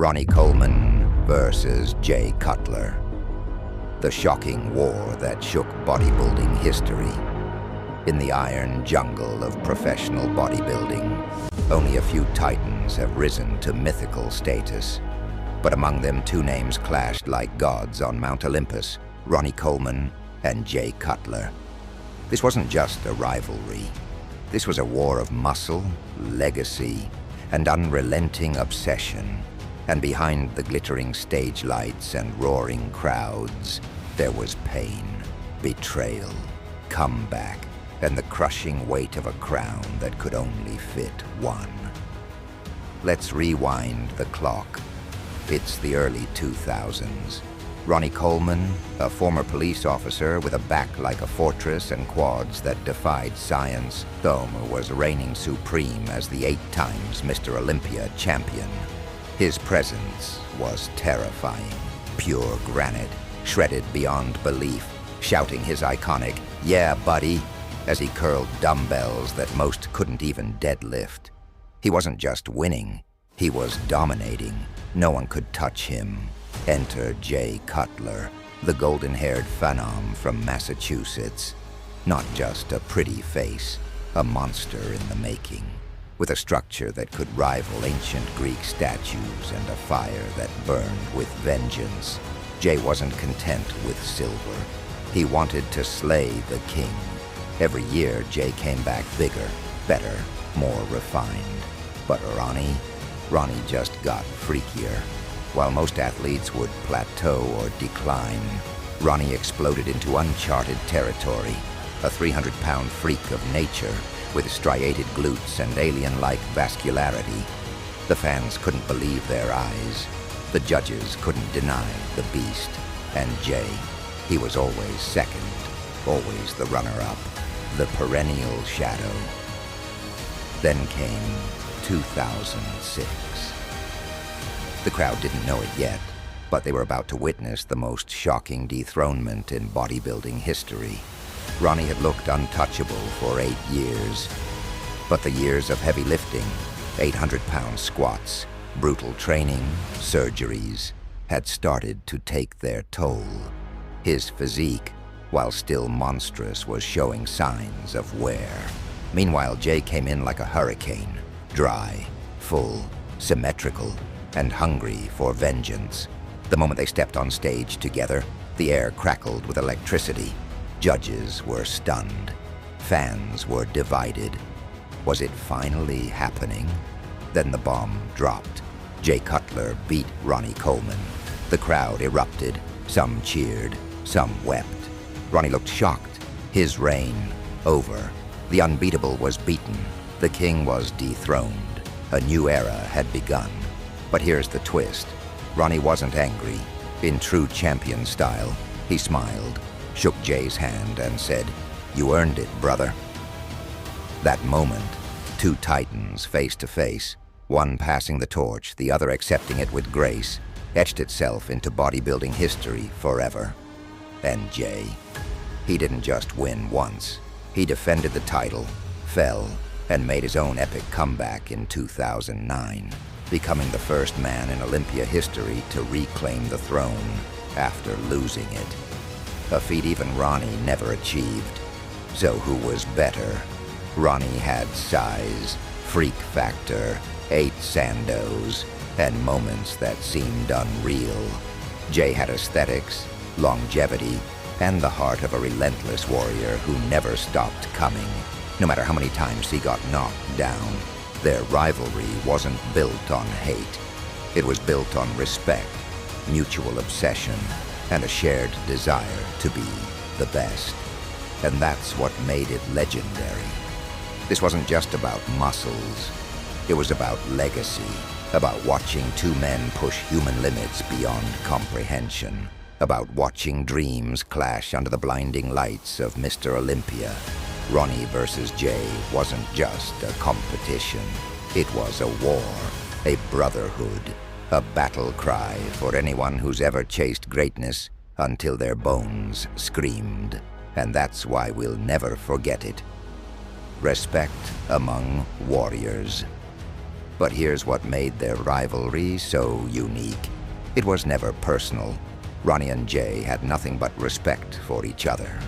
Ronnie Coleman versus Jay Cutler. The shocking war that shook bodybuilding history. In the iron jungle of professional bodybuilding, only a few titans have risen to mythical status. But among them, two names clashed like gods on Mount Olympus: Ronnie Coleman and Jay Cutler. This wasn't just a rivalry. This was a war of muscle, legacy, and unrelenting obsession. And behind the glittering stage lights and roaring crowds, there was pain, betrayal, comeback, and the crushing weight of a crown that could only fit one. Let's rewind the clock. It's the early 2000s. Ronnie Coleman, a former police officer with a back like a fortress and quads that defied science, was reigning supreme as the 8 times Mr. Olympia champion. His presence was terrifying. Pure granite, shredded beyond belief, shouting his iconic, "Yeah, buddy," as he curled dumbbells that most couldn't even deadlift. He wasn't just winning, he was dominating. No one could touch him. Enter Jay Cutler, the golden-haired phenom from Massachusetts. Not just a pretty face, a monster in the making. With a structure that could rival ancient Greek statues and a fire that burned with vengeance, Jay wasn't content with silver. He wanted to slay the king. Every year, Jay came back bigger, better, more refined. But Ronnie just got freakier. While most athletes would plateau or decline, Ronnie exploded into uncharted territory, a 300-pound freak of nature with striated glutes and alien-like vascularity. The fans couldn't believe their eyes. The judges couldn't deny the beast. And Jay, he was always second, always the runner-up, the perennial shadow. Then came 2006. The crowd didn't know it yet, but they were about to witness the most shocking dethronement in bodybuilding history. Ronnie had looked untouchable for 8 years, but the years of heavy lifting, 800-pound squats, brutal training, surgeries, had started to take their toll. His physique, while still monstrous, was showing signs of wear. Meanwhile, Jay came in like a hurricane, dry, full, symmetrical, and hungry for vengeance. The moment they stepped on stage together, the air crackled with electricity. Judges were stunned. Fans were divided. Was it finally happening? Then the bomb dropped. Jay Cutler beat Ronnie Coleman. The crowd erupted. Some cheered, some wept. Ronnie looked shocked. His reign over. The unbeatable was beaten. The king was dethroned. A new era had begun. But here's the twist. Ronnie wasn't angry. In true champion style, he smiled, shook Jay's hand, and said, "You earned it, brother." That moment, 2 titans face to face, one passing the torch, the other accepting it with grace, etched itself into bodybuilding history forever. And Jay, he didn't just win once. He defended the title, fell, and made his own epic comeback in 2009, becoming the first man in Olympia history to reclaim the throne after losing it. A feat even Ronnie never achieved. So who was better? Ronnie had size, freak factor, 8 sandos, and moments that seemed unreal. Jay had aesthetics, longevity, and the heart of a relentless warrior who never stopped coming, no matter how many times he got knocked down. Their rivalry wasn't built on hate. It was built on respect, mutual obsession, and a shared desire to be the best. And that's what made it legendary. This wasn't just about muscles. It was about legacy, about watching 2 men push human limits beyond comprehension, about watching dreams clash under the blinding lights of Mr. Olympia. Ronnie versus Jay wasn't just a competition. It was a war, a brotherhood, a battle cry for anyone who's ever chased greatness until their bones screamed. And that's why we'll never forget it. Respect among warriors. But here's what made their rivalry so unique. It was never personal. Ronnie and Jay had nothing but respect for each other.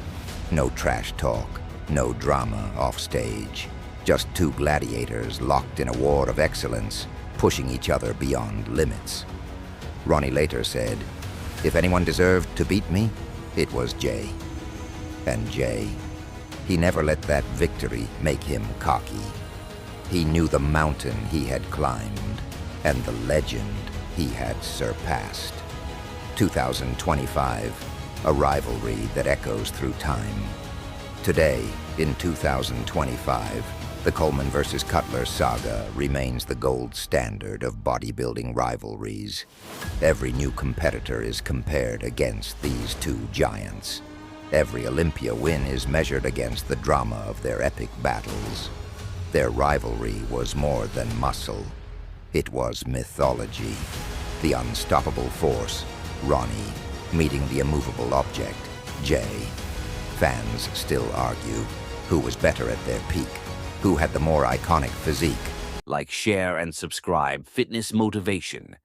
No trash talk, no drama off stage. Just two gladiators locked in a war of excellence, pushing each other beyond limits. Ronnie later said, "If anyone deserved to beat me, it was Jay." And Jay, he never let that victory make him cocky. He knew the mountain he had climbed and the legend he had surpassed. 2025, a rivalry that echoes through time. Today, in 2025, the Coleman vs. Cutler saga remains the gold standard of bodybuilding rivalries. Every new competitor is compared against these two giants. Every Olympia win is measured against the drama of their epic battles. Their rivalry was more than muscle. It was mythology. The unstoppable force, Ronnie, meeting the immovable object, Jay. Fans still argue who was better at their peak, who had the more iconic physique. Like, share, and subscribe. Fitness motivation.